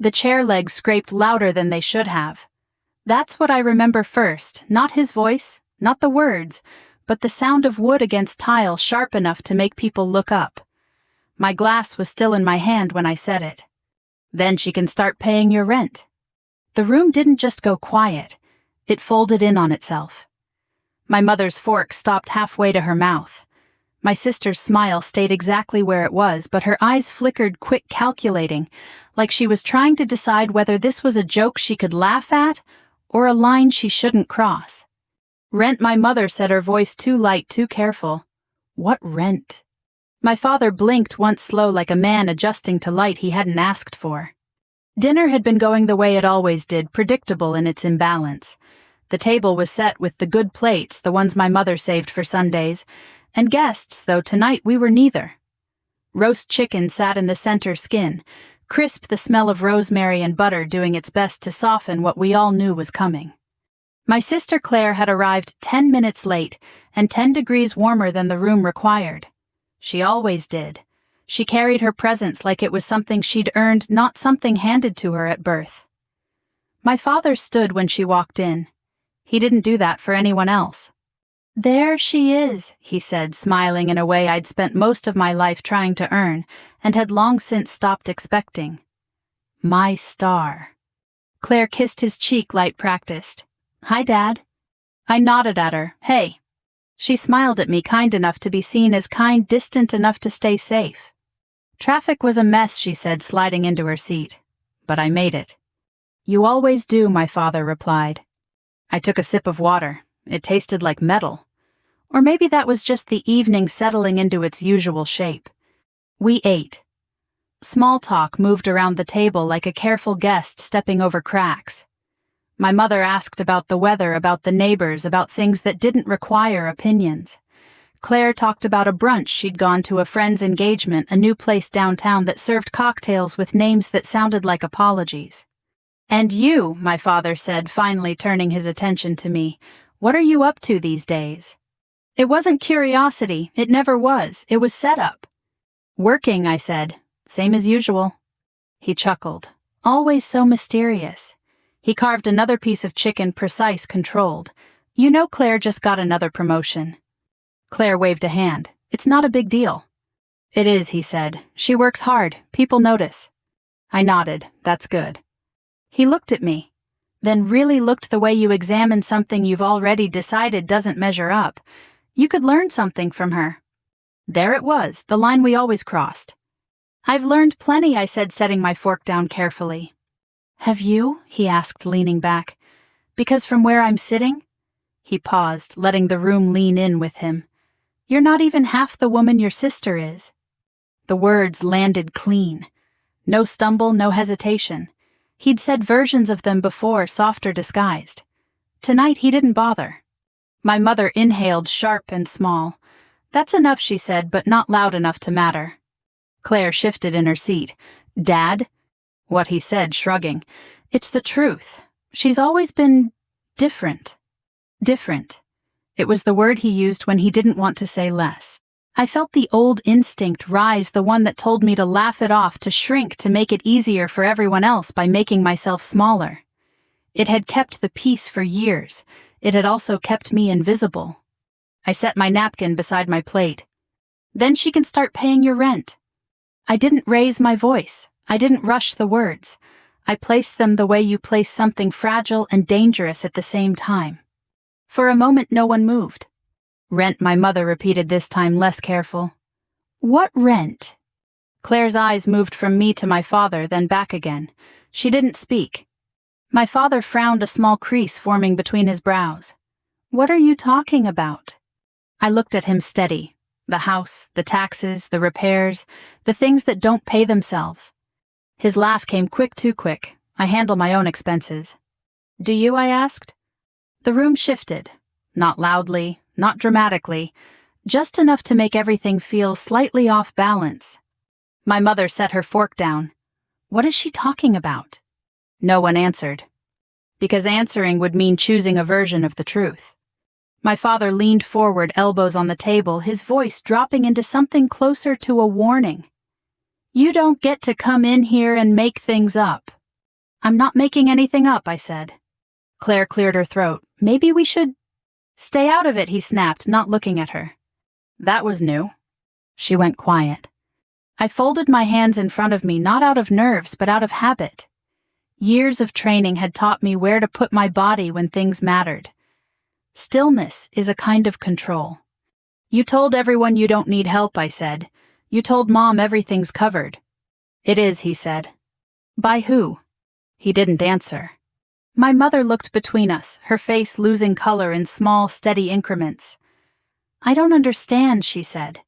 The chair legs scraped louder than they should have. That's what I remember first, not his voice, not the words, but the sound of wood against tile sharp enough to make people look up. My glass was still in my hand when I said it. Then she can start paying your rent. The room didn't just go quiet, it folded in on itself. My mother's fork stopped halfway to her mouth. My sister's smile stayed exactly where it was, but her eyes flickered quick, calculating, like she was trying to decide whether this was a joke she could laugh at or a line she shouldn't cross. Rent, my mother said, her voice too light, too careful. What rent? My father blinked once slow, like a man adjusting to light he hadn't asked for. Dinner had been going the way it always did, predictable in its imbalance. The table was set with the good plates, the ones my mother saved for Sundays, and guests, though tonight we were neither. Roast chicken sat in the center skin, crisp, the smell of rosemary and butter doing its best to soften what we all knew was coming. My sister Claire had arrived 10 minutes late and 10 degrees warmer than the room required. She always did. She carried her presence like it was something she'd earned, not something handed to her at birth. My father stood when she walked in. He didn't do that for anyone else. "There she is," he said, smiling in a way I'd spent most of my life trying to earn and had long since stopped expecting. My star. Claire kissed his cheek, light practiced. "Hi, Dad." I nodded at her. "Hey." She smiled at me, kind enough to be seen as kind, distant enough to stay safe. "Traffic was a mess," she said, sliding into her seat. "But I made it." "You always do," my father replied. I took a sip of water. It tasted like metal. Or maybe that was just the evening settling into its usual shape. We ate. Small talk moved around the table like a careful guest stepping over cracks. My mother asked about the weather, about the neighbors, about things that didn't require opinions. Claire talked about a brunch she'd gone to, a friend's engagement, a new place downtown that served cocktails with names that sounded like apologies. "And you," my father said, finally turning his attention to me, "what are you up to these days?" It wasn't curiosity, it never was, it was setup. "Working," I said, "same as usual." He chuckled. Always so mysterious. He carved another piece of chicken, precise, controlled. "You know Claire just got another promotion." Claire waved a hand. "It's not a big deal." "It is," he said. "She works hard. People notice." I nodded. "That's good." He looked at me. Then really looked the way you examine something you've already decided doesn't measure up. You could learn something from her. There it was, the line we always crossed. "I've learned plenty," I said, setting my fork down carefully. "Have you?" he asked, leaning back. "Because from where I'm sitting?" He paused, letting the room lean in with him. "You're not even half the woman your sister is." The words landed clean. No stumble, no hesitation. He'd said versions of them before, softer disguised. Tonight he didn't bother. My mother inhaled, sharp and small. "That's enough," she said, but not loud enough to matter. Claire shifted in her seat. "Dad?" What he said, shrugging. "It's the truth. She's always been different." Different. It was the word he used when he didn't want to say less. I felt the old instinct rise, the one that told me to laugh it off, to shrink, to make it easier for everyone else by making myself smaller. It had kept the peace for years. It had also kept me invisible. I set my napkin beside my plate. "Then she can start paying your rent." I didn't raise my voice. I didn't rush the words. I placed them the way you place something fragile and dangerous at the same time. For a moment no one moved. "Rent," my mother repeated, this time less careful. "What rent?" Claire's eyes moved from me to my father, then back again. She didn't speak. My father frowned, a small crease forming between his brows. "What are you talking about?" I looked at him steady. The house, the taxes, the repairs, the things that don't pay themselves. His laugh came quick, too quick. "I handle my own expenses." "Do you?" I asked. The room shifted. Not loudly, not dramatically, just enough to make everything feel slightly off balance. My mother set her fork down. "What is she talking about?" No one answered. Because answering would mean choosing a version of the truth. My father leaned forward, elbows on the table, his voice dropping into something closer to a warning. "You don't get to come in here and make things up." I'm not making anything up, I said. Claire cleared her throat. Maybe we should... Stay out of it, he snapped, not looking at her. That was new. She went quiet. I folded my hands in front of me, not out of nerves, but out of habit. Years of training had taught me where to put my body when things mattered. Stillness is a kind of control. You told everyone you don't need help, I said. You told Mom everything's covered. It is, he said. By who? He didn't answer. My mother looked between us, her face losing color in small, steady increments. I don't understand, she said.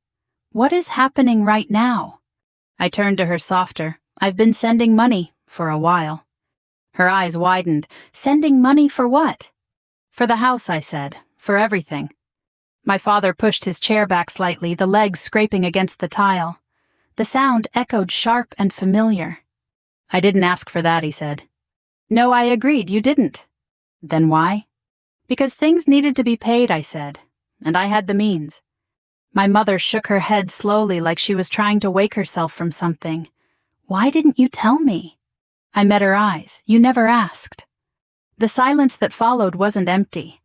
What is happening right now? I turned to her softer. I've been sending money for a while. Her eyes widened. Sending money for what? For the house, I said. For everything. My father pushed his chair back slightly, the legs scraping against the tile. The sound echoed sharp and familiar. I didn't ask for that, he said. No, I agreed, you didn't. Then why? Because things needed to be paid, I said, and I had the means. My mother shook her head slowly like she was trying to wake herself from something. Why didn't you tell me? I met her eyes. You never asked. The silence that followed wasn't empty.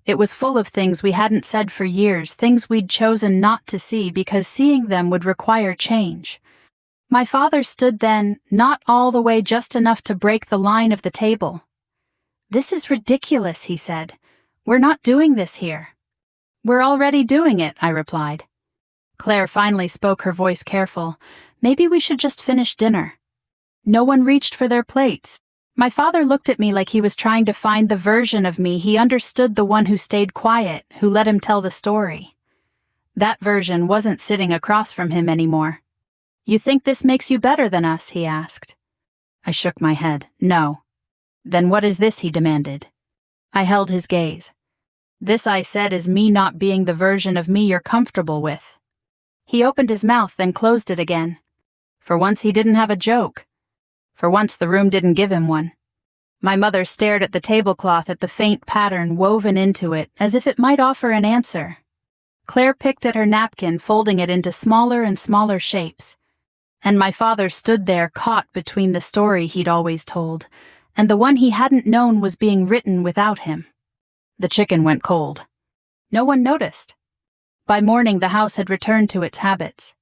It was full of things we hadn't said for years, things we'd chosen not to see because seeing them would require change. My father stood then, not all the way, just enough to break the line of the table. This is ridiculous, he said. We're not doing this here. We're already doing it, I replied. Claire finally spoke, her voice careful. Maybe we should just finish dinner. No one reached for their plates. My father looked at me like he was trying to find the version of me he understood, the one who stayed quiet, who let him tell the story. That version wasn't sitting across from him anymore. You think this makes you better than us? He asked. I shook my head. No. Then what is this? He demanded. I held his gaze. This, I said, is me not being the version of me you're comfortable with. He opened his mouth, then closed it again. For once he didn't have a joke. For once the room didn't give him one. My mother stared at the tablecloth, at the faint pattern woven into it, as if it might offer an answer. Claire picked at her napkin, folding it into smaller and smaller shapes. And my father stood there, caught between the story he'd always told, and the one he hadn't known was being written without him. The chicken went cold. No one noticed. By morning the house had returned to its habits.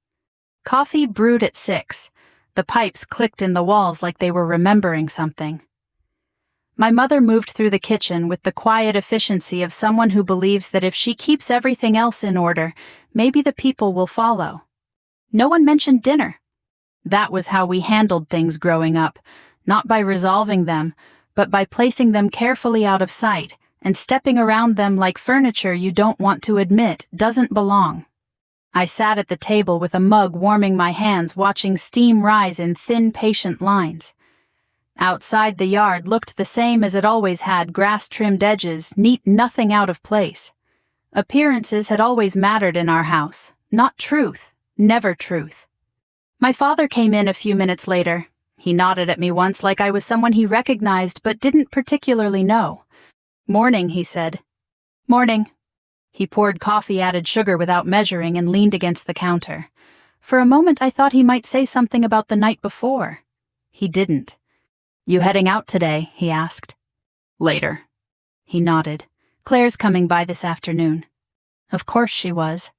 Coffee brewed at 6. The pipes clicked in the walls like they were remembering something. My mother moved through the kitchen with the quiet efficiency of someone who believes that if she keeps everything else in order, maybe the people will follow. No one mentioned dinner. That was how we handled things growing up, not by resolving them, but by placing them carefully out of sight and stepping around them like furniture you don't want to admit doesn't belong. I sat at the table with a mug warming my hands, watching steam rise in thin, patient lines. Outside, the yard looked the same as it always had, grass-trimmed edges, neat, nothing out of place. Appearances had always mattered in our house, not truth, never truth. My father came in a few minutes later. He nodded at me once like I was someone he recognized but didn't particularly know. Morning, he said. Morning. He poured coffee, added sugar without measuring, and leaned against the counter. For a moment I thought he might say something about the night before. He didn't. You heading out today? He asked. Later. He nodded. Claire's coming by this afternoon. Of course she was.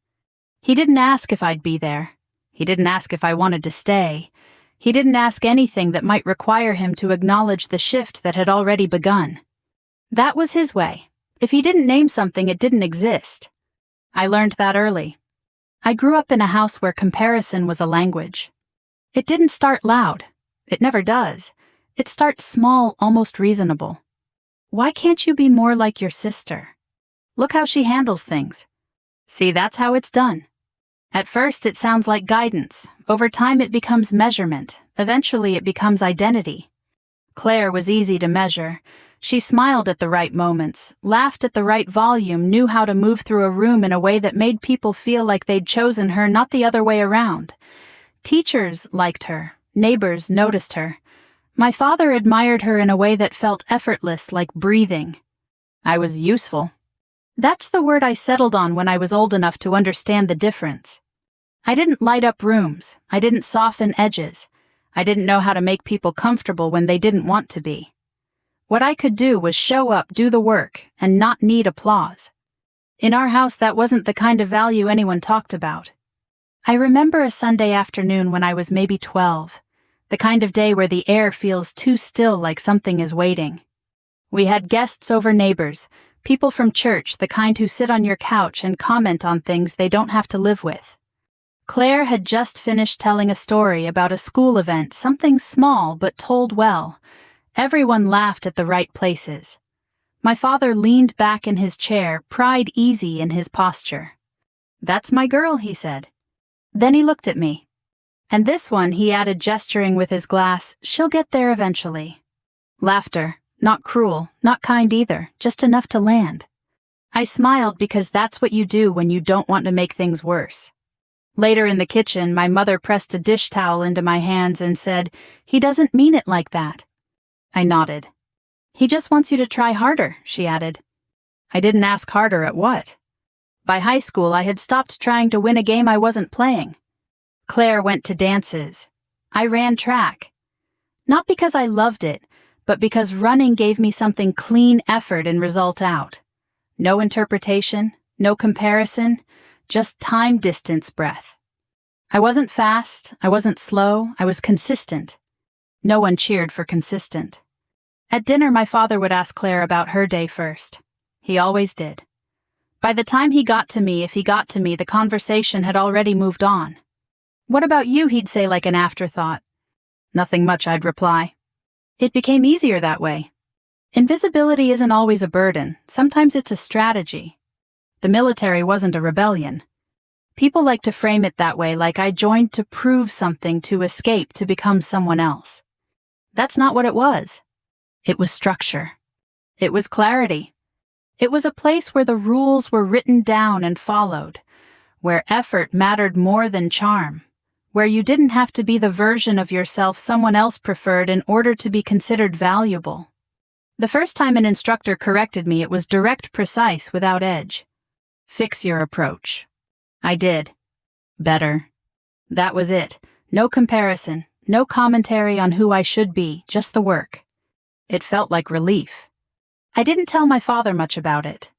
He didn't ask if I'd be there. He didn't ask if I wanted to stay. He didn't ask anything that might require him to acknowledge the shift that had already begun. That was his way. If he didn't name something, it didn't exist. I learned that early. I grew up in a house where comparison was a language. It didn't start loud. It never does. It starts small, almost reasonable. Why can't you be more like your sister? Look how she handles things. See, that's how it's done. At first, it sounds like guidance. Over time, it becomes measurement. Eventually, it becomes identity. Claire was easy to measure. She smiled at the right moments, laughed at the right volume, knew how to move through a room in a way that made people feel like they'd chosen her, not the other way around. Teachers liked her. Neighbors noticed her. My father admired her in a way that felt effortless, like breathing. I was useful. That's the word I settled on when I was old enough to understand the difference. I didn't light up rooms. I didn't soften edges. I didn't know how to make people comfortable when they didn't want to be. What I could do was show up, do the work, and not need applause. In our house, that wasn't the kind of value anyone talked about. I remember a Sunday afternoon when I was maybe 12, the kind of day where the air feels too still, like something is waiting. We had guests over, neighbors, people from church, the kind who sit on your couch and comment on things they don't have to live with. Claire had just finished telling a story about a school event, something small but told well. Everyone laughed at the right places. My father leaned back in his chair, pride easy in his posture. "That's my girl," he said. Then he looked at me. "And this one," he added, gesturing with his glass, "she'll get there eventually." Laughter, not cruel, not kind either, just enough to land. I smiled because that's what you do when you don't want to make things worse. Later in the kitchen, my mother pressed a dish towel into my hands and said, "He doesn't mean it like that." I nodded. "He just wants you to try harder," she added. I didn't ask harder at what. By high school, I had stopped trying to win a game I wasn't playing. Claire went to dances. I ran track. Not because I loved it, but because running gave me something clean, effort and result out. No interpretation, no comparison, just time, distance, breath. I wasn't fast, I wasn't slow, I was consistent. No one cheered for consistent. At dinner, my father would ask Claire about her day first. He always did. By the time he got to me, if he got to me, the conversation had already moved on. "What about you?" he'd say like an afterthought. "Nothing much," I'd reply. It became easier that way. Invisibility isn't always a burden, sometimes it's a strategy. The military wasn't a rebellion. People like to frame it that way, like I joined to prove something, to escape, to become someone else. That's not what it was. It was structure. It was clarity. It was a place where the rules were written down and followed, where effort mattered more than charm, where you didn't have to be the version of yourself someone else preferred in order to be considered valuable. The first time an instructor corrected me, it was direct, precise, without edge. "Fix your approach." I did. Better. That was it. No comparison, no commentary on who I should be, just the work. It felt like relief. I didn't tell my father much about it.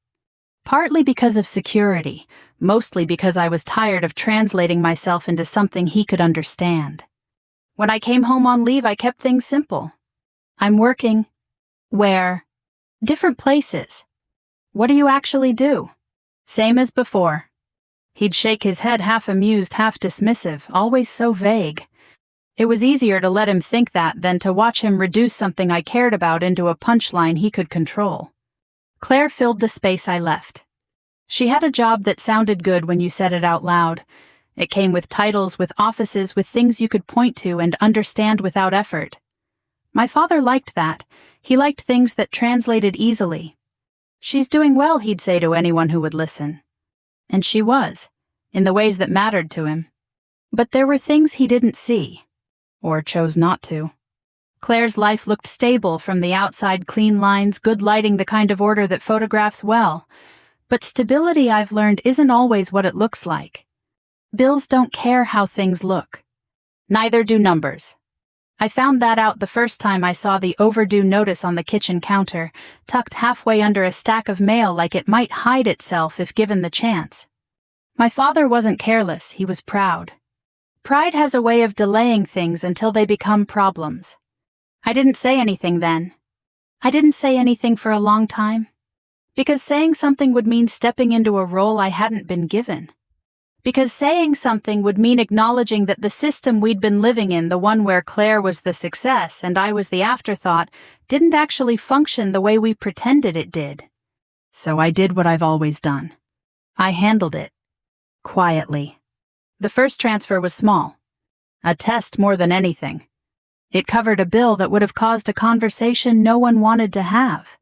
Partly because of security, mostly because I was tired of translating myself into something he could understand. When I came home on leave, I kept things simple. "I'm working." "Where?" "Different places." "What do you actually do?" "Same as before." He'd shake his head, half amused, half dismissive, always so vague. It was easier to let him think that than to watch him reduce something I cared about into a punchline he could control. Claire filled the space I left. She had a job that sounded good when you said it out loud. It came with titles, with offices, with things you could point to and understand without effort. My father liked that. He liked things that translated easily. "She's doing well," he'd say to anyone who would listen. And she was, in the ways that mattered to him. But there were things he didn't see, or chose not to. Claire's life looked stable from the outside, clean lines, good lighting, the kind of order that photographs well. But stability, I've learned, isn't always what it looks like. Bills don't care how things look. Neither do numbers. I found that out the first time I saw the overdue notice on the kitchen counter, tucked halfway under a stack of mail like it might hide itself if given the chance. My father wasn't careless, he was proud. Pride has a way of delaying things until they become problems. I didn't say anything then. I didn't say anything for a long time. Because saying something would mean stepping into a role I hadn't been given. Because saying something would mean acknowledging that the system we'd been living in, the one where Claire was the success and I was the afterthought, didn't actually function the way we pretended it did. So I did what I've always done. I handled it. Quietly. The first transfer was small. A test more than anything. It covered a bill that would have caused a conversation no one wanted to have.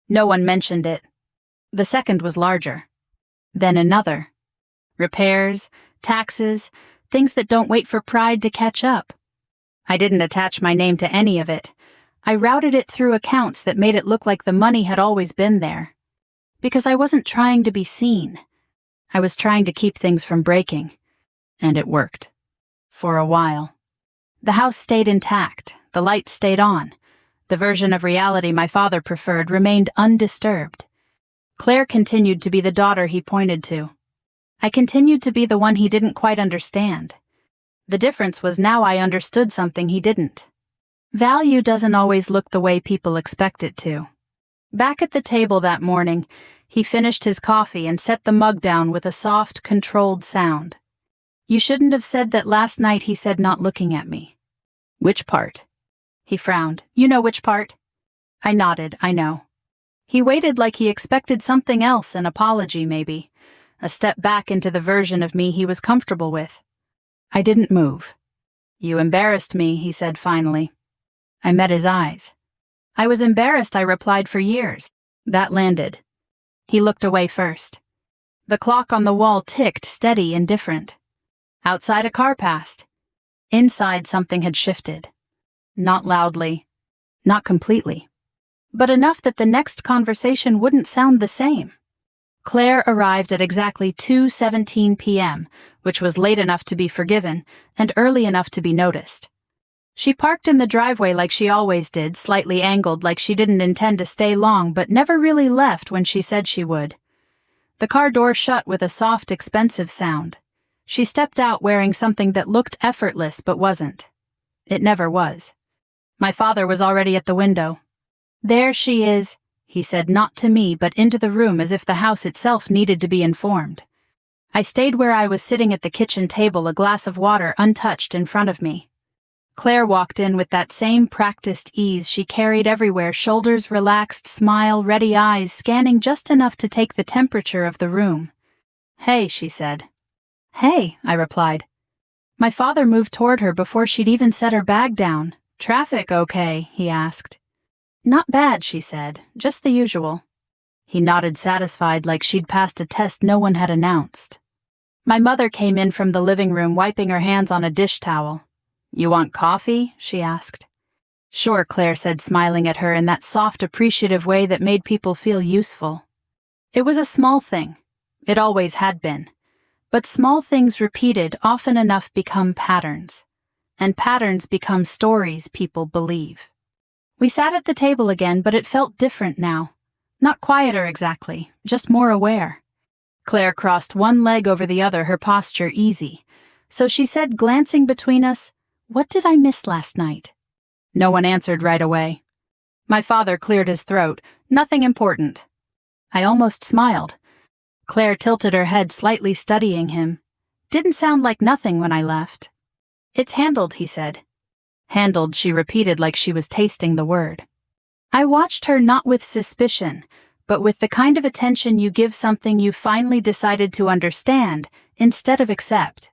No one mentioned it. The second was larger. Then another. Repairs, taxes, things that don't wait for pride to catch up. I didn't attach my name to any of it. I routed it through accounts that made it look like the money had always been there. Because I wasn't trying to be seen. I was trying to keep things from breaking. And it worked. For a while. The house stayed intact, the lights stayed on. The version of reality my father preferred remained undisturbed. Claire continued to be the daughter he pointed to. I continued to be the one he didn't quite understand. The difference was now I understood something he didn't. Value doesn't always look the way people expect it to. Back at the table that morning, he finished his coffee and set the mug down with a soft, controlled sound. "You shouldn't have said that last night," he said, not looking at me. "Which part?" He frowned. "You know which part?" I nodded. "I know." He waited like he expected something else, an apology maybe, a step back into the version of me he was comfortable with. I didn't move. "You embarrassed me," he said finally. I met his eyes. "I was embarrassed," I replied, "for years." That landed. He looked away first. The clock on the wall ticked, steady and different. Outside a car passed. Inside something had shifted. Not loudly. Not completely. But enough that the next conversation wouldn't sound the same. Claire arrived at exactly 2:17 p.m., which was late enough to be forgiven and early enough to be noticed. She parked in the driveway like she always did, slightly angled like she didn't intend to stay long but never really left when she said she would. The car door shut with a soft, expensive sound. She stepped out wearing something that looked effortless but wasn't. It never was. My father was already at the window. "There she is," he said, not to me but into the room as if the house itself needed to be informed. I stayed where I was sitting at the kitchen table, a glass of water untouched in front of me. Claire walked in with that same practiced ease she carried everywhere, shoulders relaxed, smile, ready eyes, scanning just enough to take the temperature of the room. "Hey," she said. "Hey," I replied. My father moved toward her before she'd even set her bag down. "Traffic okay?" he asked. "Not bad," she said, "just the usual." He nodded, satisfied, like she'd passed a test no one had announced. My mother came in from the living room, wiping her hands on a dish towel. "You want coffee?" she asked. "Sure," Claire said, smiling at her in that soft, appreciative way that made people feel useful. It was a small thing. It always had been. But small things repeated often enough become patterns. And patterns become stories people believe. We sat at the table again, but it felt different now. Not quieter exactly, just more aware. Claire crossed one leg over the other, her posture easy. So she said, glancing between us, "What did I miss last night?" No one answered right away. My father cleared his throat. "Nothing important." I almost smiled. Claire tilted her head, slightly studying him. "Didn't sound like nothing when I left." "It's handled," he said. "Handled," she repeated like she was tasting the word. I watched her, not with suspicion, but with the kind of attention you give something you finally decided to understand instead of accept.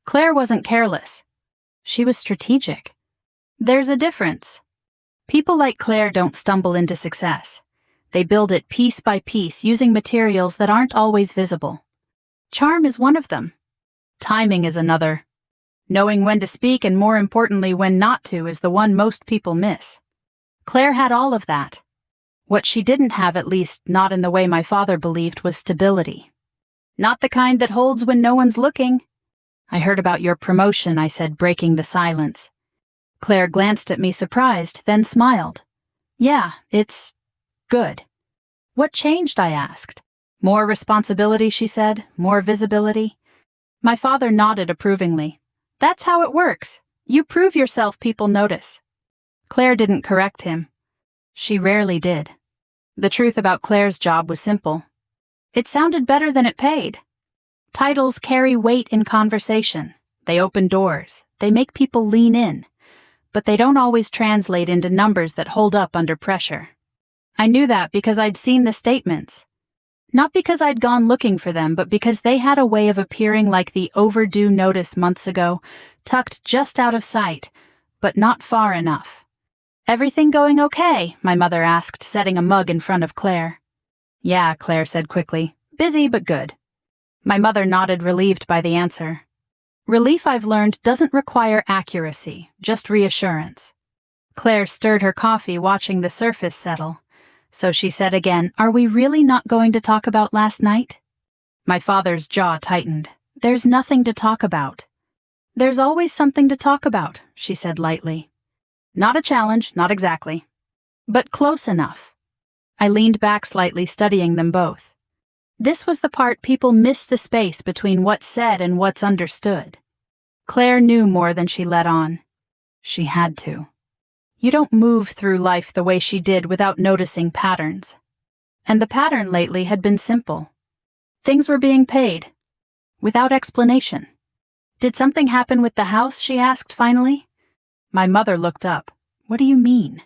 Claire wasn't careless. She was strategic. There's a difference. People like Claire don't stumble into success. They build it piece by piece using materials that aren't always visible. Charm is one of them. Timing is another. Knowing when to speak and, more importantly, when not to is the one most people miss. Claire had all of that. What she didn't have, at least not in the way my father believed, was stability. Not the kind that holds when no one's looking. "I heard about your promotion," I said, breaking the silence. Claire glanced at me, surprised, then smiled. "Yeah, it's good." "What changed?" I asked. "More responsibility," she said, "more visibility." My father nodded approvingly. "That's how it works. You prove yourself, people notice." Claire didn't correct him. She rarely did. The truth about Claire's job was simple. It sounded better than it paid. Titles carry weight in conversation. They open doors. They make people lean in. But they don't always translate into numbers that hold up under pressure. I knew that because I'd seen the statements. Not because I'd gone looking for them, but because they had a way of appearing like the overdue notice months ago, tucked just out of sight, but not far enough. "Everything going okay?" my mother asked, setting a mug in front of Claire. "Yeah," Claire said quickly. "Busy, but good." My mother nodded, relieved by the answer. Relief, I've learned, doesn't require accuracy, just reassurance. Claire stirred her coffee, watching the surface settle. So she said again, "Are we really not going to talk about last night?" My father's jaw tightened. "There's nothing to talk about." There's always something to talk about, she said lightly. Not a challenge, not exactly. But close enough. I leaned back slightly, studying them both. This was the part people miss, the space between what's said and what's understood. Claire knew more than she let on. She had to. You don't move through life the way she did without noticing patterns. And the pattern lately had been simple. Things were being paid. Without explanation. Did something happen with the house, she asked finally. My mother looked up. What do you mean?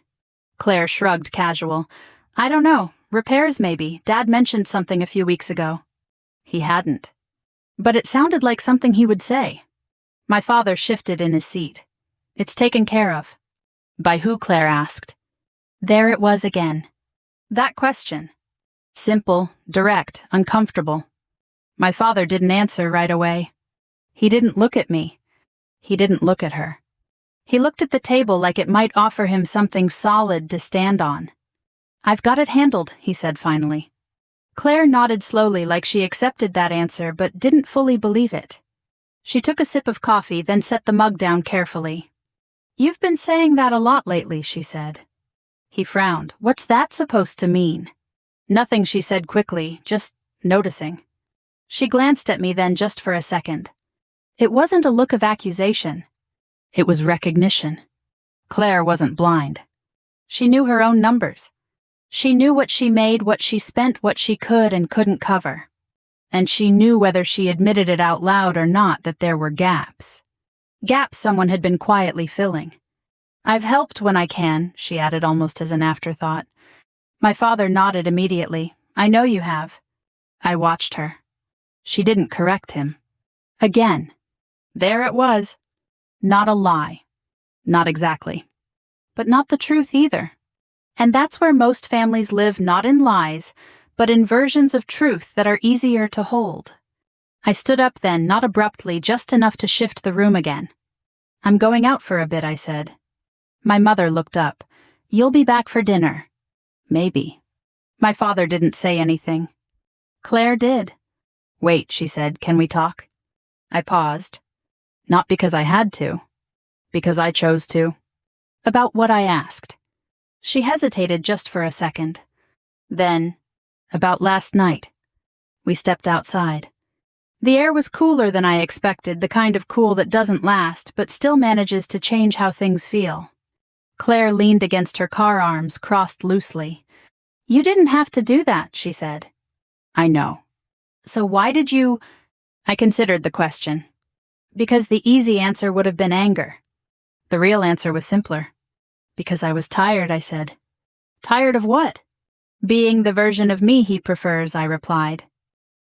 Claire shrugged, casual. I don't know. Repairs maybe. Dad mentioned something a few weeks ago. He hadn't. But it sounded like something he would say. My father shifted in his seat. It's taken care of. By who? Claire asked. There it was again. That question. Simple, direct, uncomfortable. My father didn't answer right away. He didn't look at me. He didn't look at her. He looked at the table like it might offer him something solid to stand on. I've got it handled, he said finally. Claire nodded slowly like she accepted that answer but didn't fully believe it. She took a sip of coffee, then set the mug down carefully. You've been saying that a lot lately, she said. He frowned. What's that supposed to mean? Nothing, she said quickly, just noticing. She glanced at me then just for a second. It wasn't a look of accusation. It was recognition. Claire wasn't blind. She knew her own numbers. She knew what she made, what she spent, what she could and couldn't cover. And she knew, whether she admitted it out loud or not, that there were gaps. Gaps someone had been quietly filling. I've helped when I can, she added almost as an afterthought. My father nodded immediately. I know you have. I watched her. She didn't correct him. Again. There it was. Not a lie. Not exactly. But not the truth either. And that's where most families live, not in lies, but in versions of truth that are easier to hold. I stood up then, not abruptly, just enough to shift the room again. I'm going out for a bit, I said. My mother looked up. You'll be back for dinner. Maybe. My father didn't say anything. Claire did. Wait, she said, can we talk? I paused. Not because I had to. Because I chose to. About what I asked. She hesitated just for a second. Then, about last night. We stepped outside. The air was cooler than I expected, the kind of cool that doesn't last, but still manages to change how things feel. Claire leaned against her car, arms crossed loosely. You didn't have to do that, she said. I know. So why did you... I considered the question. Because the easy answer would have been anger. The real answer was simpler. Because I was tired, I said. Tired of what? Being the version of me he prefers, I replied.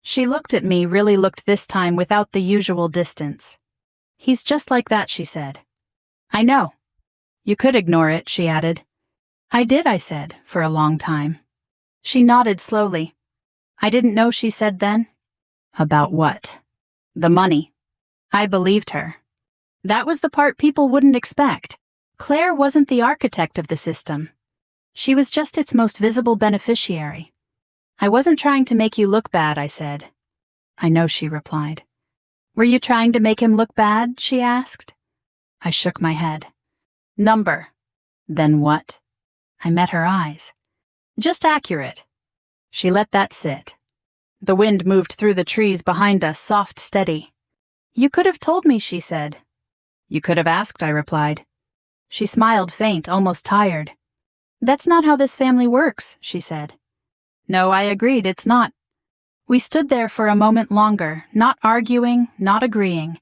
She looked at me, really looked this time without the usual distance. He's just like that, she said. I know. You could ignore it, she added. I did, I said, for a long time. She nodded slowly. I didn't know, she said then. About what? The money. I believed her. That was the part people wouldn't expect. Claire wasn't the architect of the system. She was just its most visible beneficiary. I wasn't trying to make you look bad, I said. I know, she replied. Were you trying to make him look bad, she asked. I shook my head. Number. Then what? I met her eyes. Just accurate. She let that sit. The wind moved through the trees behind us, soft, steady. You could have told me, she said. You could have asked, I replied. She smiled, faint, almost tired. That's not how this family works, she said. No, I agreed, it's not. We stood there for a moment longer, not arguing, not agreeing,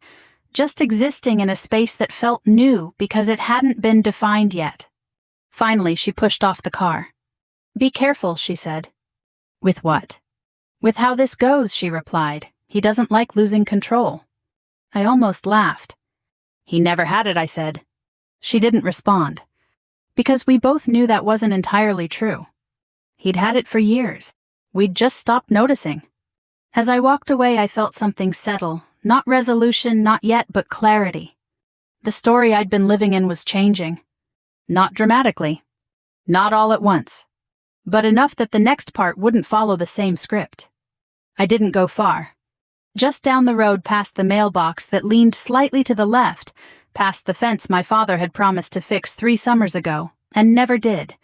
just existing in a space that felt new because it hadn't been defined yet. Finally, she pushed off the car. Be careful, she said. With what? With how this goes, she replied. He doesn't like losing control. I almost laughed. He never had it, I said. She didn't respond. Because we both knew that wasn't entirely true. He'd had it for years. We'd just stopped noticing. As I walked away, I felt something settle. Not resolution, not yet, but clarity. The story I'd been living in was changing. Not dramatically. Not all at once. But enough that the next part wouldn't follow the same script. I didn't go far. Just down the road past the mailbox that leaned slightly to the left, past the fence my father had promised to fix 3 summers ago, and never did.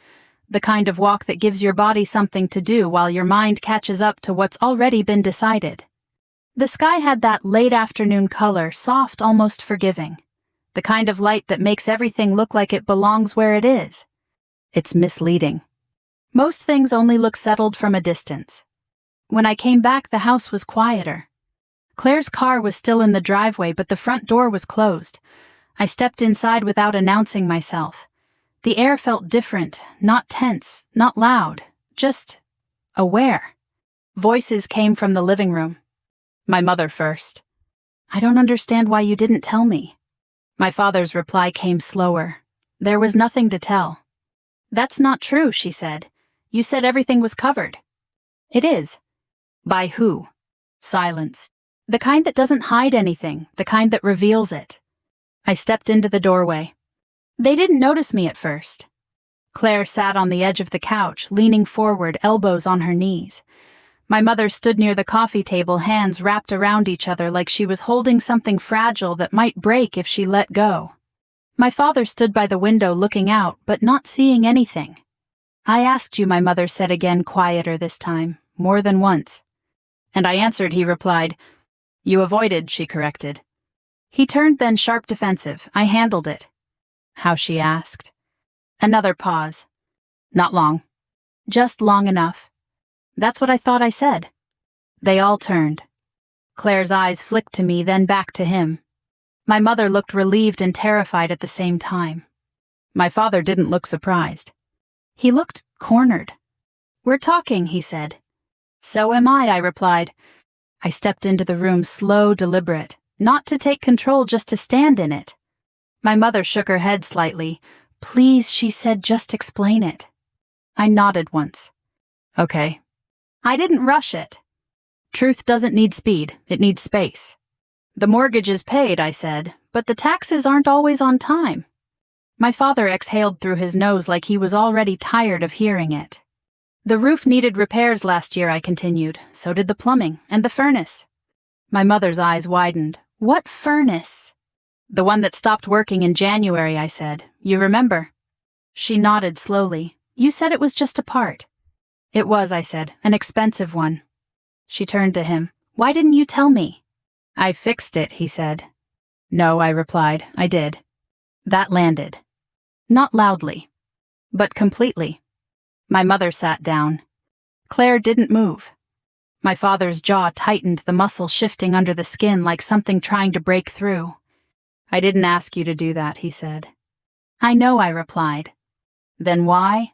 The kind of walk that gives your body something to do while your mind catches up to what's already been decided. The sky had that late afternoon color, soft, almost forgiving. The kind of light that makes everything look like it belongs where it is. It's misleading. Most things only look settled from a distance. When I came back, the house was quieter. Claire's car was still in the driveway, but the front door was closed. I stepped inside without announcing myself. The air felt different, not tense, not loud, just aware. Voices came from the living room. My mother first. "I don't understand why you didn't tell me." My father's reply came slower. There was nothing to tell. "That's not true," she said. "You said everything was covered." "It is." "By who?" Silence. The kind that doesn't hide anything, the kind that reveals it. I stepped into the doorway. They didn't notice me at first. Claire sat on the edge of the couch, leaning forward, elbows on her knees. My mother stood near the coffee table, hands wrapped around each other like she was holding something fragile that might break if she let go. My father stood by the window looking out, but not seeing anything. "I asked you," my mother said again, quieter this time, more than once. "And I answered," he replied. "You avoided," she corrected. He turned then, sharp defensive. "I handled it." "How?" she asked. Another pause. "Not long." "Just long enough." "That's what I thought I said." They all turned. Claire's eyes flicked to me, then back to him. My mother looked relieved and terrified at the same time. My father didn't look surprised. He looked cornered. "We're talking," he said. "So am I," replied. I stepped into the room, slow, deliberate, not to take control, just to stand in it. My mother shook her head slightly. "Please," she said, "just explain it." I nodded once. "Okay." I didn't rush it. Truth doesn't need speed, it needs space. "The mortgage is paid," I said, "but the taxes aren't always on time." My father exhaled through his nose like he was already tired of hearing it. "The roof needed repairs last year," I continued. "So did the plumbing and the furnace." My mother's eyes widened. "What furnace?" "The one that stopped working in January," I said. "You remember?" She nodded slowly. "You said it was just a part." "It was," I said, "an expensive one." She turned to him. "Why didn't you tell me?" "I fixed it," he said. "No," I replied, "I did." That landed. Not loudly, but completely. My mother sat down. Claire didn't move. My father's jaw tightened, the muscle shifting under the skin like something trying to break through. "I didn't ask you to do that," he said. "I know," I replied. "Then why?"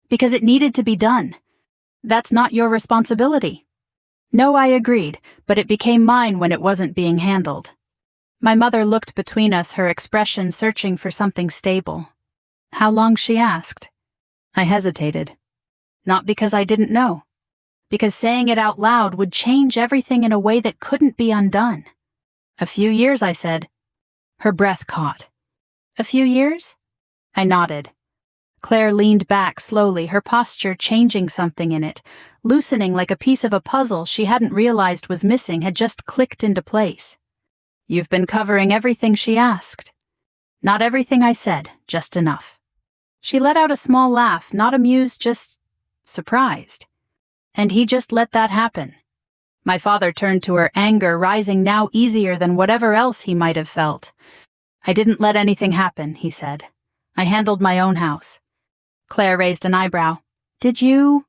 "Because it needed to be done. That's not your responsibility." "No," I agreed, but it became mine when it wasn't being handled. My mother looked between us, her expression searching for something stable. "How long?" she asked. I hesitated. Not because I didn't know. Because saying it out loud would change everything in a way that couldn't be undone. "A few years," I said. Her breath caught. "A few years?" I nodded. Claire leaned back slowly, her posture changing, something in it, loosening like a piece of a puzzle she hadn't realized was missing, had just clicked into place. "You've been covering everything?" she asked. "Not everything," I said, "just enough." She let out a small laugh, not amused, just surprised. "And he just let that happen?" My father turned to her, anger rising now easier than whatever else he might have felt. "I didn't let anything happen," he said. "I handled my own house." Claire raised an eyebrow. "Did you?"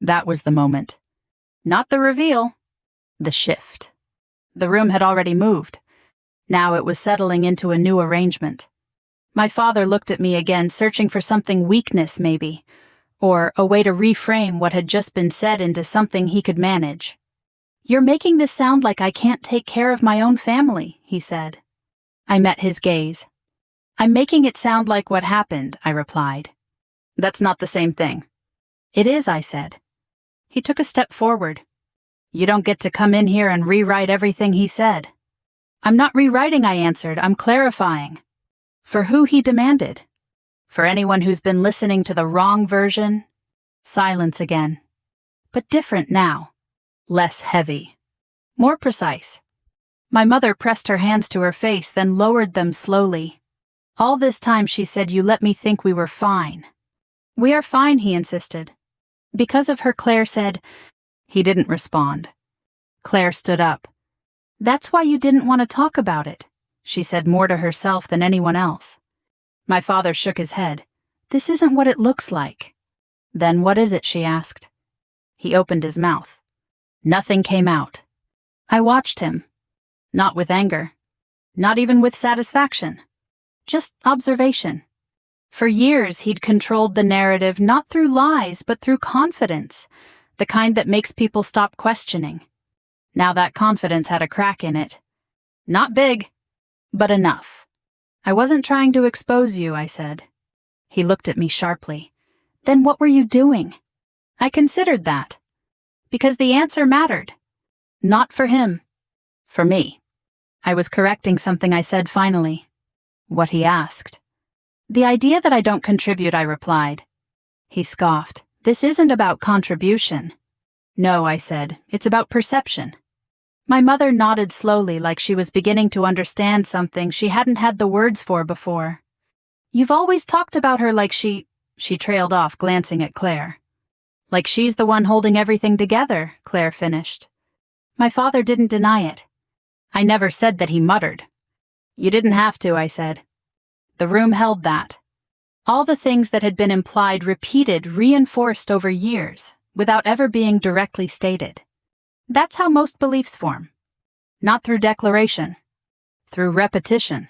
That was the moment. Not the reveal. The shift. The room had already moved. Now it was settling into a new arrangement. My father looked at me again, searching for something, weakness maybe, or a way to reframe what had just been said into something he could manage. "You're making this sound like I can't take care of my own family," he said. I met his gaze. "I'm making it sound like what happened," I replied. "That's not the same thing." "It is," I said. He took a step forward. "You don't get to come in here and rewrite everything he said." "I'm not rewriting," I answered. "I'm clarifying." For who, he demanded. For anyone who's been listening to the wrong version? Silence again. But different now. Less heavy. More precise. My mother pressed her hands to her face, then lowered them slowly. All this time she said, "You let me think we were fine." "We are fine," he insisted. "Because of her," Claire said. He didn't respond. Claire stood up. "That's why you didn't want to talk about it," she said, more to herself than anyone else. My father shook his head. "This isn't what it looks like." "Then what is it?" she asked. He opened his mouth. Nothing came out. I watched him. Not with anger. Not even with satisfaction. Just observation. For years he'd controlled the narrative not through lies but through confidence, the kind that makes people stop questioning. Now that confidence had a crack in it. Not big, but enough. "I wasn't trying to expose you," I said. He looked at me sharply. "Then what were you doing?" I considered that. Because the answer mattered. Not for him. For me. I was correcting something I said finally. What he asked. "The idea that I don't contribute," I replied. He scoffed. "This isn't about contribution." "No," I said. "It's about perception." My mother nodded slowly, like she was beginning to understand something she hadn't had the words for before. "You've always talked about her like she trailed off, glancing at Claire. "Like she's the one holding everything together," Claire finished. My father didn't deny it. "I never said that," he muttered. "You didn't have to," I said. The room held that. All the things that had been implied, repeated, reinforced over years, without ever being directly stated. That's how most beliefs form. Not through declaration. Through repetition.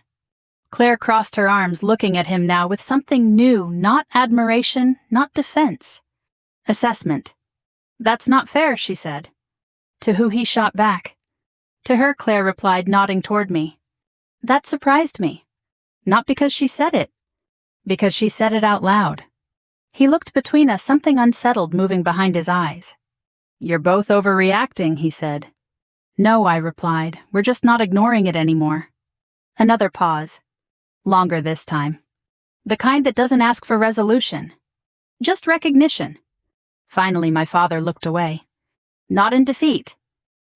Claire crossed her arms, looking at him now with something new, not admiration, not defense. Assessment. "That's not fair," she said. To who he shot back. To her, Claire replied, nodding toward me. That surprised me. Not because she said it. Because she said it out loud. He looked between us, something unsettled moving behind his eyes. "You're both overreacting," he said. "No," I replied. "We're just not ignoring it anymore." Another pause. Longer this time. The kind that doesn't ask for resolution. Just recognition. Finally, my father looked away. Not in defeat.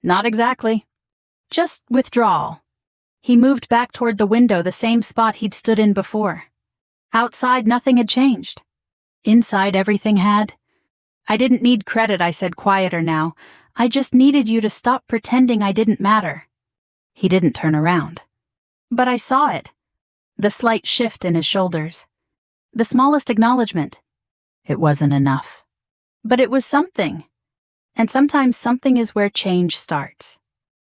Not exactly. Just withdrawal. He moved back toward the window, the same spot he'd stood in before. Outside, nothing had changed. Inside, everything had. "I didn't need credit," I said, quieter now. "I just needed you to stop pretending I didn't matter." He didn't turn around. But I saw it. The slight shift in his shoulders. The smallest acknowledgement. It wasn't enough. But it was something. And sometimes something is where change starts.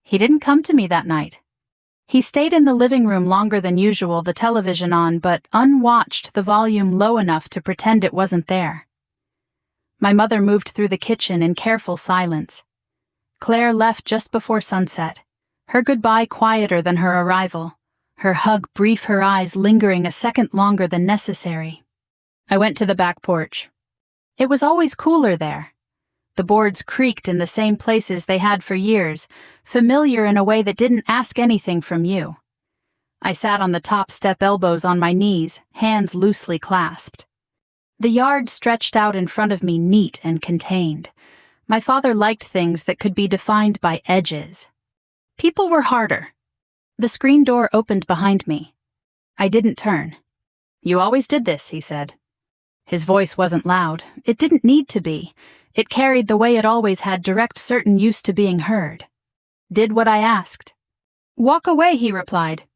He didn't come to me that night. He stayed in the living room longer than usual, the television on, but unwatched, the volume low enough to pretend it wasn't there. My mother moved through the kitchen in careful silence. Claire left just before sunset, her goodbye quieter than her arrival, her hug brief, her eyes lingering a second longer than necessary. I went to the back porch. It was always cooler there. The boards creaked in the same places they had for years, familiar in a way that didn't ask anything from you. I sat on the top step, elbows on my knees, hands loosely clasped. The yard stretched out in front of me, neat and contained. My father liked things that could be defined by edges. People were harder. The screen door opened behind me. I didn't turn. "You always did this," he said. His voice wasn't loud. It didn't need to be. It carried the way it always had, direct, certain, used to being heard. Did what I asked. "Walk away," he replied.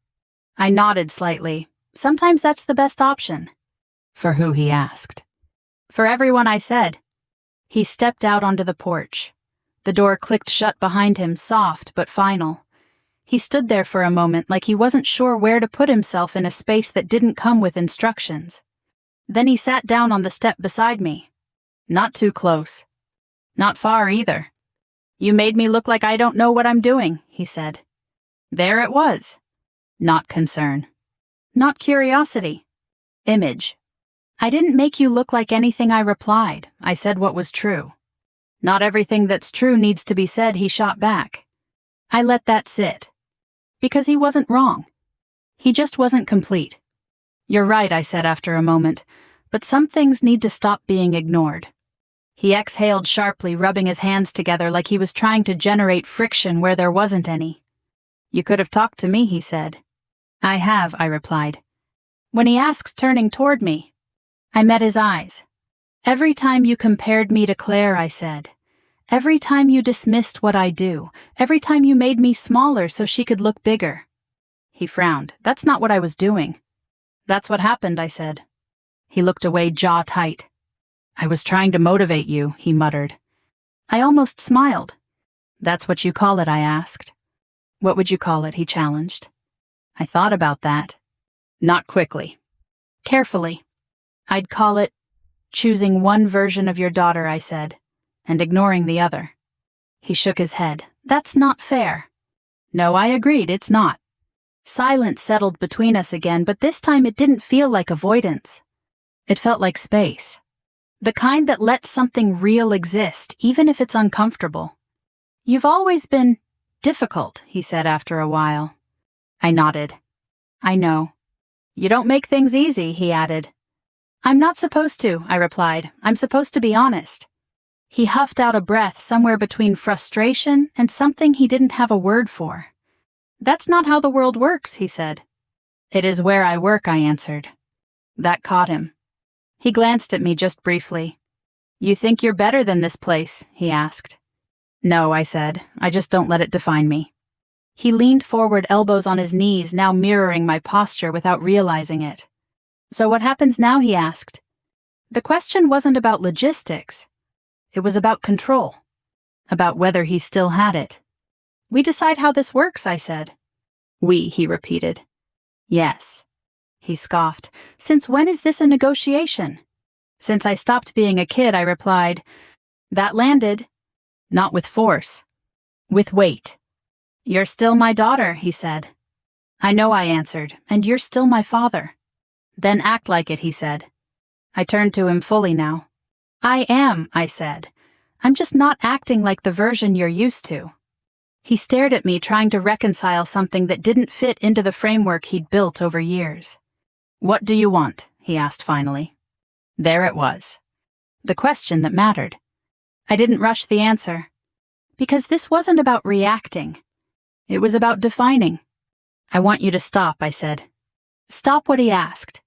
I nodded slightly. Sometimes that's the best option. For who, he asked. For everyone, I said. He stepped out onto the porch. The door clicked shut behind him, soft but final. He stood there for a moment like he wasn't sure where to put himself in a space that didn't come with instructions. Then he sat down on the step beside me. Not too close. Not far either. "You made me look like I don't know what I'm doing," he said. There it was. Not concern. Not curiosity. Image. "I didn't make you look like anything," I replied. "I said what was true." "Not everything that's true needs to be said," he shot back. I let that sit. Because he wasn't wrong. He just wasn't complete. "You're right," I said after a moment, "but some things need to stop being ignored." He exhaled sharply, rubbing his hands together like he was trying to generate friction where there wasn't any. "You could have talked to me," he said. "I have," I replied. When he asked, turning toward me, I met his eyes. "Every time you compared me to Claire," I said. "Every time you dismissed what I do. Every time you made me smaller so she could look bigger." He frowned. "That's not what I was doing." "That's what happened," I said. He looked away, jaw tight. "I was trying to motivate you," he muttered. I almost smiled. "That's what you call it?" I asked. "What would you call it?" he challenged. I thought about that. Not quickly. Carefully. "I'd call it choosing one version of your daughter," I said, "and ignoring the other." He shook his head. "That's not fair." No, I agreed, it's not. Silence settled between us again, but this time it didn't feel like avoidance. It felt like space. The kind that lets something real exist, even if it's uncomfortable. "You've always been difficult," he said after a while. I nodded. "I know." "You don't make things easy," he added. "I'm not supposed to," I replied. "I'm supposed to be honest." He huffed out a breath somewhere between frustration and something he didn't have a word for. "That's not how the world works," he said. "It is where I work," I answered. That caught him. He glanced at me just briefly. "You think you're better than this place?" he asked. "No," I said. "I just don't let it define me." He leaned forward, elbows on his knees, now mirroring my posture without realizing it. "So what happens now?" he asked. The question wasn't about logistics. It was about control. About whether he still had it. "We decide how this works," I said. "We," he repeated. "Yes." He scoffed. "Since when is this a negotiation?" "Since I stopped being a kid," I replied. That landed. Not with force. With weight. "You're still my daughter," he said. "I know," I answered, "and you're still my father." "Then act like it," he said. I turned to him fully now. "I am," I said. "I'm just not acting like the version you're used to." He stared at me, trying to reconcile something that didn't fit into the framework he'd built over years. "What do you want?" he asked finally. There it was. The question that mattered. I didn't rush the answer. Because this wasn't about reacting. It was about defining. "I want you to stop," I said. "Stop what?" he asked.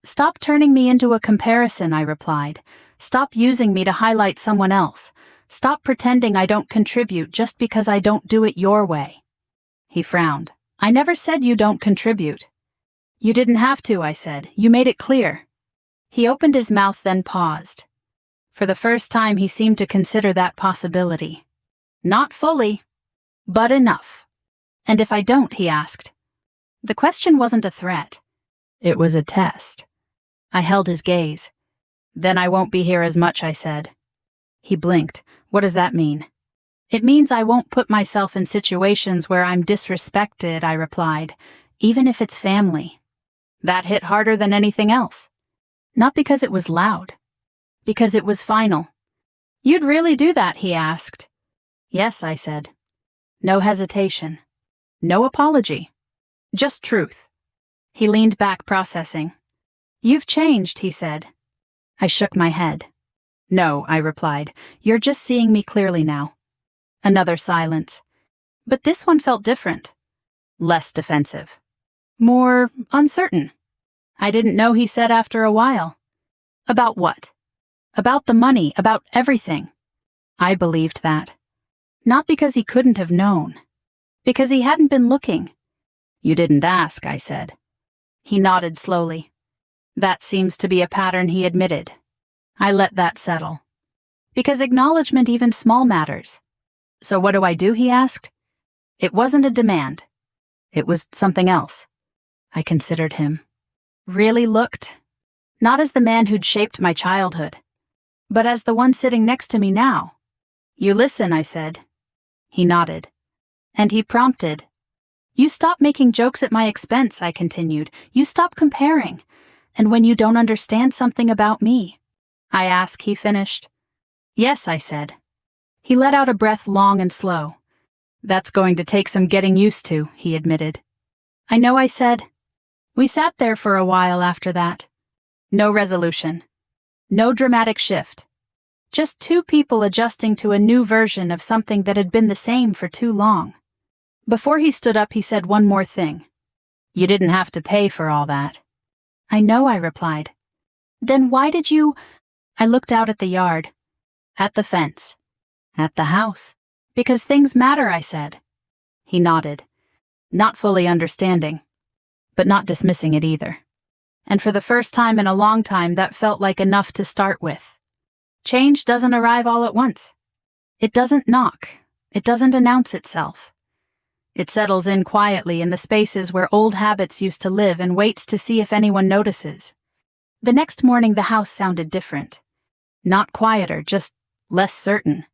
"Stop turning me into a comparison," I replied. "Stop using me to highlight someone else. Stop pretending I don't contribute just because I don't do it your way." He frowned. "I never said you don't contribute." "You didn't have to," I said. "You made it clear." He opened his mouth, then paused. For the first time, he seemed to consider that possibility. "Not fully, but enough." "And if I don't?" he asked. The question wasn't a threat. It was a test. I held his gaze. "Then I won't be here as much," I said. He blinked. "What does that mean?" "It means I won't put myself in situations where I'm disrespected," I replied, "even if it's family." That hit harder than anything else. Not because it was loud. Because it was final. "You'd really do that?" he asked. "Yes," I said. No hesitation. No apology. Just truth. He leaned back, processing. "You've changed," he said. I shook my head. "No," I replied. "You're just seeing me clearly now." Another silence. But this one felt different. Less defensive. More uncertain. "I didn't know," he said after a while. "About what?" "About the money, about everything." I believed that. Not because he couldn't have known. Because he hadn't been looking. "You didn't ask," I said. He nodded slowly. "That seems to be a pattern," he admitted. I let that settle. Because acknowledgement, even small, matters. "So what do I do?" he asked. It wasn't a demand. It was something else. I considered him. Really looked. Not as the man who'd shaped my childhood, but as the one sitting next to me now. "You listen," I said. He nodded. And he prompted. "You stop making jokes at my expense," I continued. "You stop comparing. And when you don't understand something about me." "I ask," he finished. "Yes," I said. He let out a breath, long and slow. "That's going to take some getting used to," he admitted. "I know," I said. We sat there for a while after that. No resolution. No dramatic shift. Just two people adjusting to a new version of something that had been the same for too long. Before he stood up, he said one more thing. "You didn't have to pay for all that." "I know," I replied. "Then why did you—" I looked out at the yard. "At the fence." "At the house." "Because things matter," I said. He nodded, not fully understanding, but not dismissing it either. And for the first time in a long time, that felt like enough to start with. Change doesn't arrive all at once. It doesn't knock. It doesn't announce itself. It settles in quietly in the spaces where old habits used to live and waits to see if anyone notices. The next morning, the house sounded different. Not quieter, just less certain.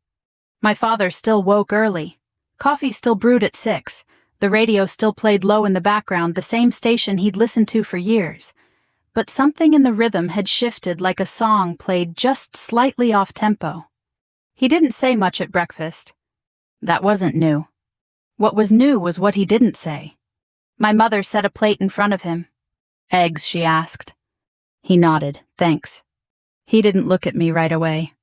My father still woke early. Coffee still brewed at 6. The radio still played low in the background, the same station he'd listened to for years. But something in the rhythm had shifted, like a song played just slightly off-tempo. He didn't say much at breakfast. That wasn't new. What was new was what he didn't say. My mother set a plate in front of him. "Eggs?" she asked. He nodded, "Thanks." He didn't look at me right away.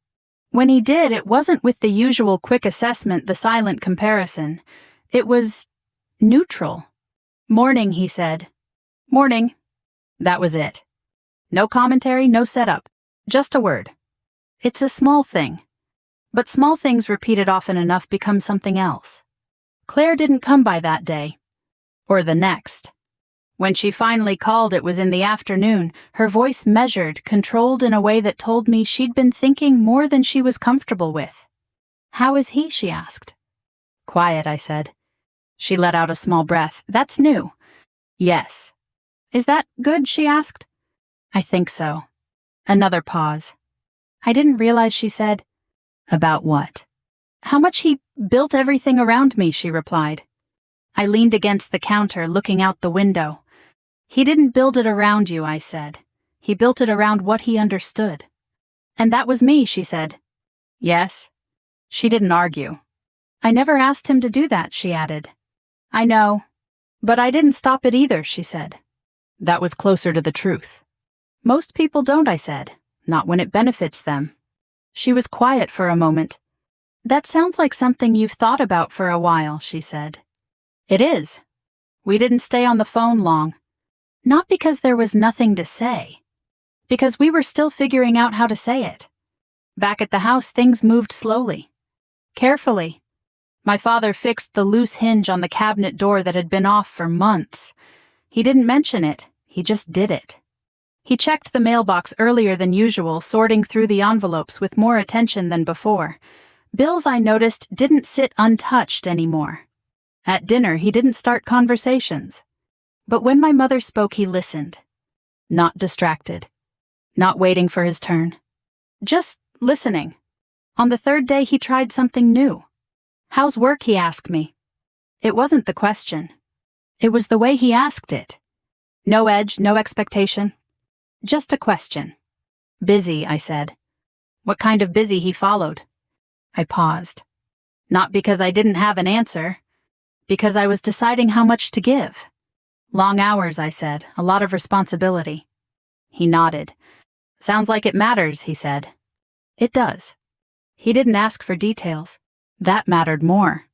When he did, it wasn't with the usual quick assessment, the silent comparison. It was neutral. "Morning," he said. "Morning." That was it. No commentary, no setup. Just a word. It's a small thing. But small things repeated often enough become something else. Claire didn't come by that day. Or the next. When she finally called, it was in the afternoon, her voice measured, controlled in a way that told me she'd been thinking more than she was comfortable with. "How is he?" she asked. "Quiet," I said. She let out a small breath. "That's new." "Yes." "Is that good?" she asked. "I think so." Another pause. "I didn't realize," she said. "About what?" "How much he built everything around me," she replied. I leaned against the counter, looking out the window. "He didn't build it around you," I said. "He built it around what he understood." "And that was me," she said. "Yes?" She didn't argue. "I never asked him to do that," she added. "I know. But I didn't stop it either," she said. That was closer to the truth. "Most people don't," I said. "Not when it benefits them." She was quiet for a moment. "That sounds like something you've thought about for a while," she said. "It is." We didn't stay on the phone long. Not because there was nothing to say. Because we were still figuring out how to say it. Back at the house, things moved slowly. Carefully. My father fixed the loose hinge on the cabinet door that had been off for months. He didn't mention it, he just did it. He checked the mailbox earlier than usual, sorting through the envelopes with more attention than before. Bills, I noticed, didn't sit untouched anymore. At dinner, he didn't start conversations. But when my mother spoke, he listened. Not distracted. Not waiting for his turn. Just listening. On the third day, he tried something new. "How's work?" he asked me. It wasn't the question. It was the way he asked it. No edge, no expectation. Just a question. "Busy," I said. What kind of busy, he followed. I paused. Not because I didn't have an answer. Because I was deciding how much to give. "Long hours," I said. "A lot of responsibility." He nodded. "Sounds like it matters," he said. It does. He didn't ask for details. That mattered more.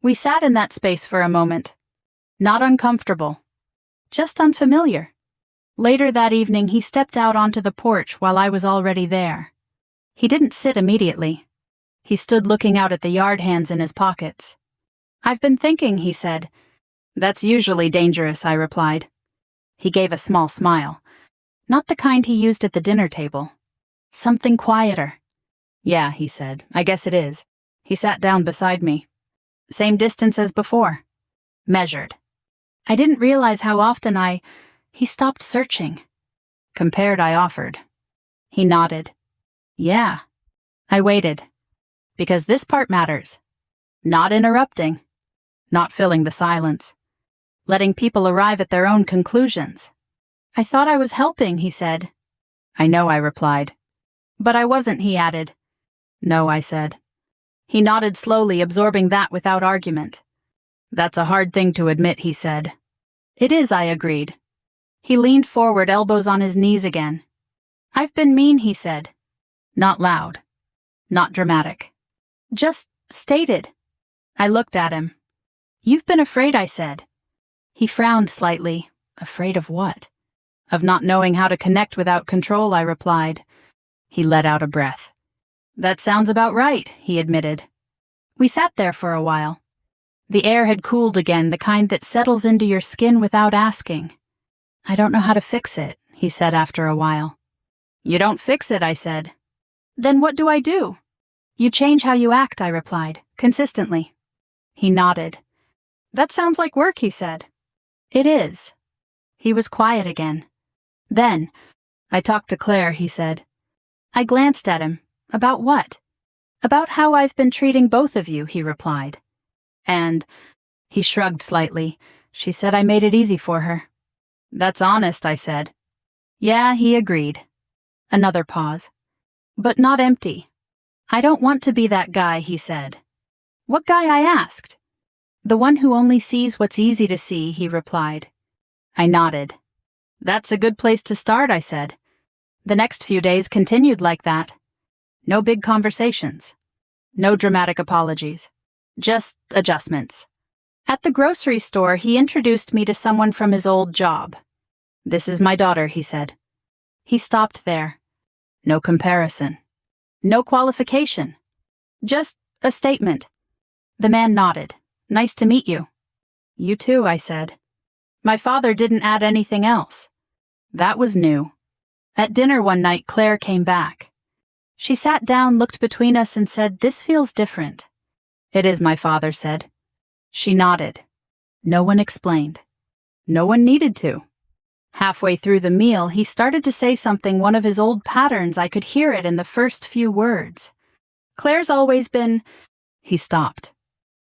We sat in that space for a moment. Not uncomfortable. Just unfamiliar. Later that evening, he stepped out onto the porch while I was already there. He didn't sit immediately. He stood looking out at the yard, hands in his pockets. "I've been thinking," he said. "That's usually dangerous," I replied. He gave a small smile. Not the kind he used at the dinner table. Something quieter. "Yeah," he said, "I guess it is." He sat down beside me. Same distance as before. Measured. I didn't realize how often He stopped searching. "Compared," I offered. He nodded. "Yeah." I waited. Because this part matters. Not interrupting. Not filling the silence. Letting people arrive at their own conclusions. "I thought I was helping," he said. "I know," I replied. "But I wasn't," he added. "No," I said. He nodded slowly, absorbing that without argument. "That's a hard thing to admit," he said. "It is," I agreed. He leaned forward, elbows on his knees again. "I've been mean," he said. Not loud. Not dramatic. Just stated. I looked at him. You've been afraid, I said. He frowned slightly. Afraid of what? Of not knowing how to connect without control, I replied. He let out a breath. That sounds about right, he admitted. We sat there for a while. The air had cooled again, the kind that settles into your skin without asking. I don't know how to fix it, he said after a while. You don't fix it, I said. Then what do I do? You change how you act, I replied, consistently. He nodded. That sounds like work, he said. It is. He was quiet again. Then, I talked to Claire, he said. I glanced at him. About what? About how I've been treating both of you, he replied. And, he shrugged slightly. She said I made it easy for her. That's honest, I said. Yeah, he agreed. Another pause. But not empty. I don't want to be that guy, he said. What guy, I asked. The one who only sees what's easy to see, he replied. I nodded. That's a good place to start, I said. The next few days continued like that. No big conversations. No dramatic apologies. Just adjustments. At the grocery store, he introduced me to someone from his old job. This is my daughter, he said. He stopped there. No comparison. No qualification. Just a statement. The man nodded. Nice to meet you. You too, I said. My father didn't add anything else. That was new. At dinner one night, Claire came back. She sat down, looked between us, and said, This feels different. It is, my father said. She nodded. No one explained. No one needed to. Halfway through the meal, he started to say something, one of his old patterns. I could hear it in the first few words. Claire's always been... He stopped.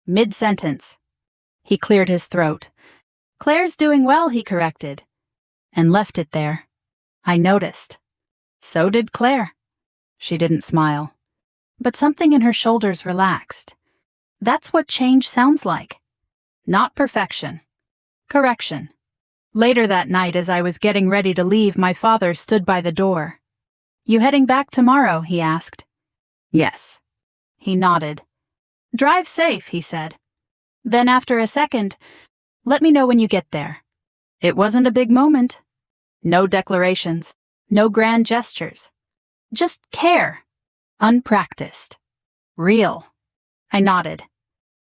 Mid-sentence. He cleared his throat. Claire's doing well, he corrected. And left it there. I noticed. So did Claire. She didn't smile. But something in her shoulders relaxed. That's what change sounds like. Not perfection. Correction. Later that night, as I was getting ready to leave, my father stood by the door. You heading back tomorrow? He asked. Yes. He nodded. Drive safe, he said. Then after a second, let me know when you get there. It wasn't a big moment. No declarations. No grand gestures. Just care. Unpracticed. Real. I nodded.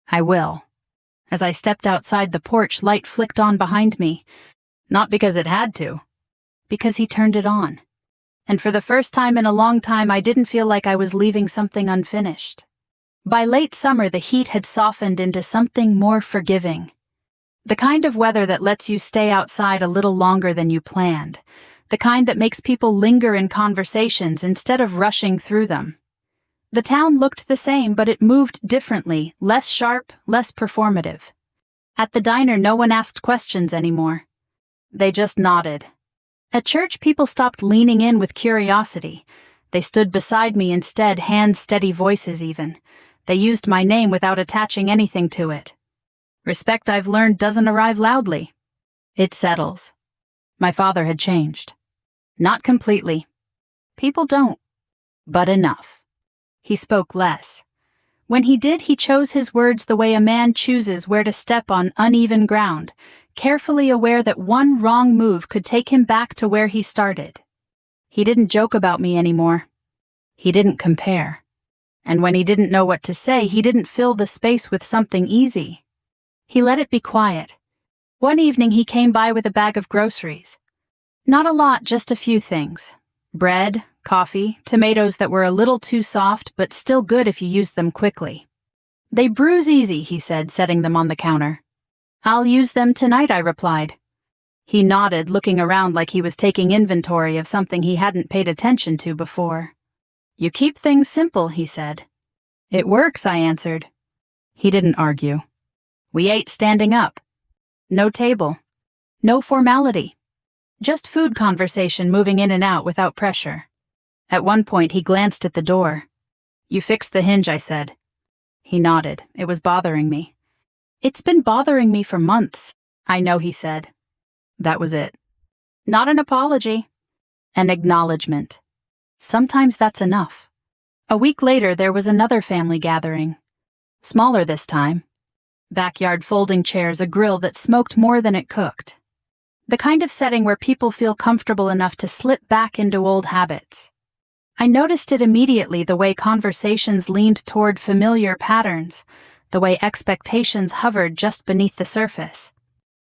I will. As I stepped outside the porch, light flicked on behind me. Not because it had to. Because he turned it on. And for the first time in a long time, I didn't feel like I was leaving something unfinished. By late summer, the heat had softened into something more forgiving. The kind of weather that lets you stay outside a little longer than you planned. The kind that makes people linger in conversations instead of rushing through them. The town looked the same, but it moved differently, less sharp, less performative. At the diner, no one asked questions anymore. They just nodded. At church, people stopped leaning in with curiosity. They stood beside me instead, hand-steady voices even. They used my name without attaching anything to it. Respect, I've learned, doesn't arrive loudly. It settles. My father had changed. Not completely. People don't. But enough. He spoke less. When he did, he chose his words the way a man chooses where to step on uneven ground, carefully aware that one wrong move could take him back to where he started. He didn't joke about me anymore. He didn't compare. And when he didn't know what to say, he didn't fill the space with something easy. He let it be quiet. One evening he came by with a bag of groceries. Not a lot, just a few things. Bread, coffee, tomatoes that were a little too soft but still good if you used them quickly. They bruise easy, he said, setting them on the counter. I'll use them tonight, I replied. He nodded, looking around like he was taking inventory of something he hadn't paid attention to before. You keep things simple, he said. It works, I answered. He didn't argue. We ate standing up. No table. No formality. Just food conversation moving in and out without pressure. At one point he glanced at the door. You fixed the hinge, I said. He nodded. It was bothering me. It's been bothering me for months. I know, he said. That was it. Not an apology. An acknowledgement. Sometimes that's enough. A week later, there was another family gathering. Smaller this time. Backyard folding chairs, a grill that smoked more than it cooked. The kind of setting where people feel comfortable enough to slip back into old habits. I noticed it immediately, the way conversations leaned toward familiar patterns, the way expectations hovered just beneath the surface.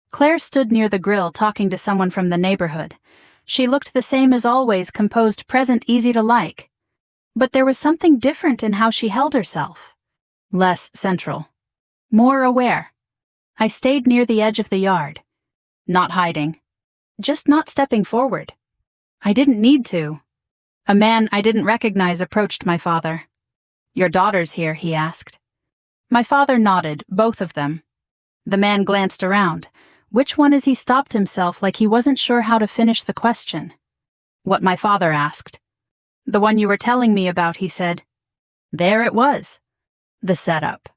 Claire stood near the grill talking to someone from the neighborhood. She looked the same as always, composed, present, easy to like. But there was something different in how she held herself. Less central. More aware. I stayed near the edge of the yard. Not hiding. Just not stepping forward. I didn't need to. A man I didn't recognize approached my father. "Your daughter's here," he asked. My father nodded, both of them. The man glanced around. Which one as he stopped himself like he wasn't sure how to finish the question. What my father asked. "The one you were telling me about," he said. There it was. The setup.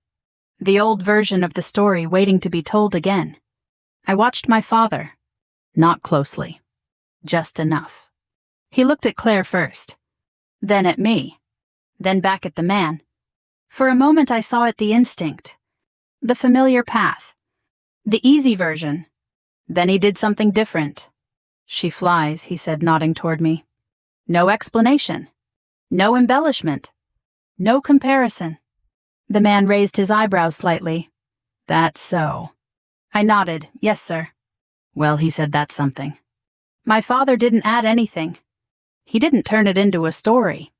The old version of the story waiting to be told again. I watched my father. Not closely. Just enough. He looked at Claire first. Then at me. Then back at the man. For a moment I saw it, the instinct. The familiar path. The easy version. Then he did something different. "She flies," he said, nodding toward me. No explanation. No embellishment. No comparison. The man raised his eyebrows slightly. "That's so." I nodded. "Yes, sir." "Well," he said, "that's something." My father didn't add anything. He didn't turn it into a story.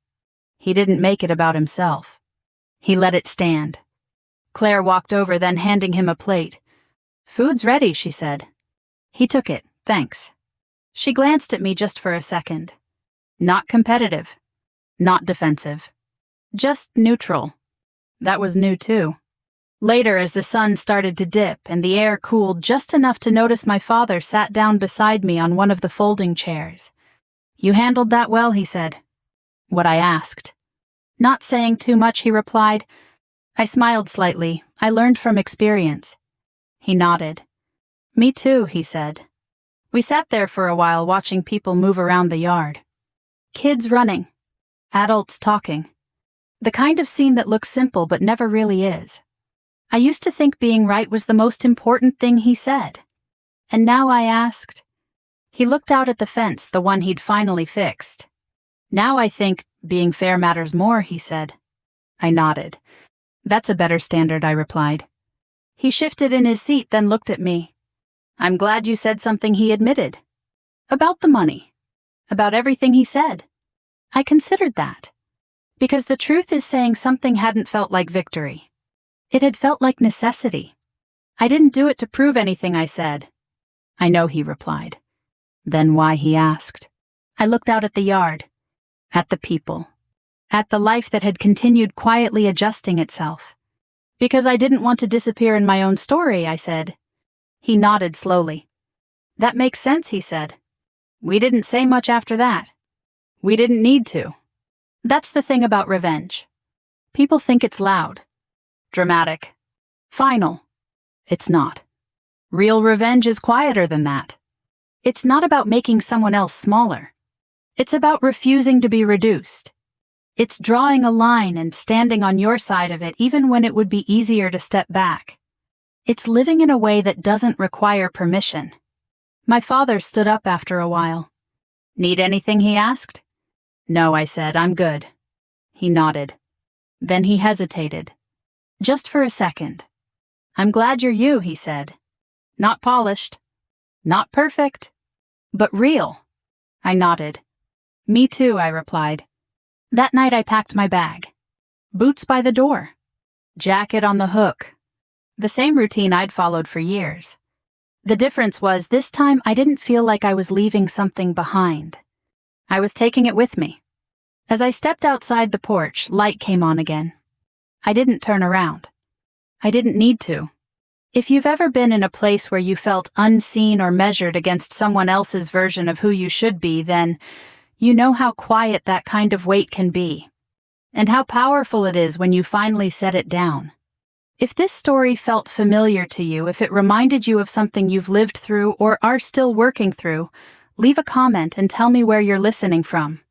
He didn't make it about himself. He let it stand. Claire walked over, then handing him a plate. "Food's ready," she said. He took it. "Thanks." She glanced at me just for a second. Not competitive. Not defensive. Just neutral. That was new too. Later, as the sun started to dip and the air cooled just enough to notice, my father sat down beside me on one of the folding chairs. "You handled that well," he said. What I asked. Not saying too much, he replied. I smiled slightly. I learned from experience. He nodded. "Me too," he said. We sat there for a while, watching people move around the yard. Kids running. Adults talking. The kind of scene that looks simple but never really is. I used to think being right was the most important thing he said. And now I asked. He looked out at the fence, the one he'd finally fixed. "Now I think being fair matters more," he said. I nodded. "That's a better standard," I replied. He shifted in his seat, then looked at me. "I'm glad you said something," he admitted. About the money. About everything he said. I considered that. Because the truth is, saying something hadn't felt like victory. It had felt like necessity. I didn't do it to prove anything, I said. "I know," he replied. Then why, he asked. I looked out at the yard. At the people. At the life that had continued quietly adjusting itself. "Because I didn't want to disappear in my own story," I said. He nodded slowly. "That makes sense," he said. "We didn't say much after that. We didn't need to." That's the thing about revenge. People think it's loud, dramatic, final. It's not. Real revenge is quieter than that. It's not about making someone else smaller. It's about refusing to be reduced. It's drawing a line and standing on your side of it even when it would be easier to step back. It's living in a way that doesn't require permission. My father stood up after a while. "Need anything?" he asked. "No," I said, "I'm good." He nodded. Then he hesitated. Just for a second. "I'm glad you're you," he said. "Not polished. Not perfect. But real." I nodded. "Me too," I replied. That night I packed my bag. Boots by the door. Jacket on the hook. The same routine I'd followed for years. The difference was, this time I didn't feel like I was leaving something behind. I was taking it with me. As I stepped outside the porch, light came on again. I didn't turn around. I didn't need to. If you've ever been in a place where you felt unseen or measured against someone else's version of who you should be, then you know how quiet that kind of weight can be, and how powerful it is when you finally set it down. If this story felt familiar to you, if it reminded you of something you've lived through or are still working through, leave a comment and tell me where you're listening from.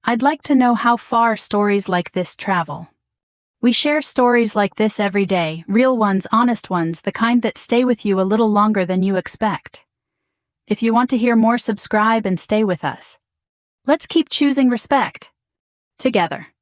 I'd like to know how far stories like this travel. We share stories like this every day, real ones, honest ones, the kind that stay with you a little longer than you expect. If you want to hear more, subscribe and stay with us. Let's keep choosing respect together.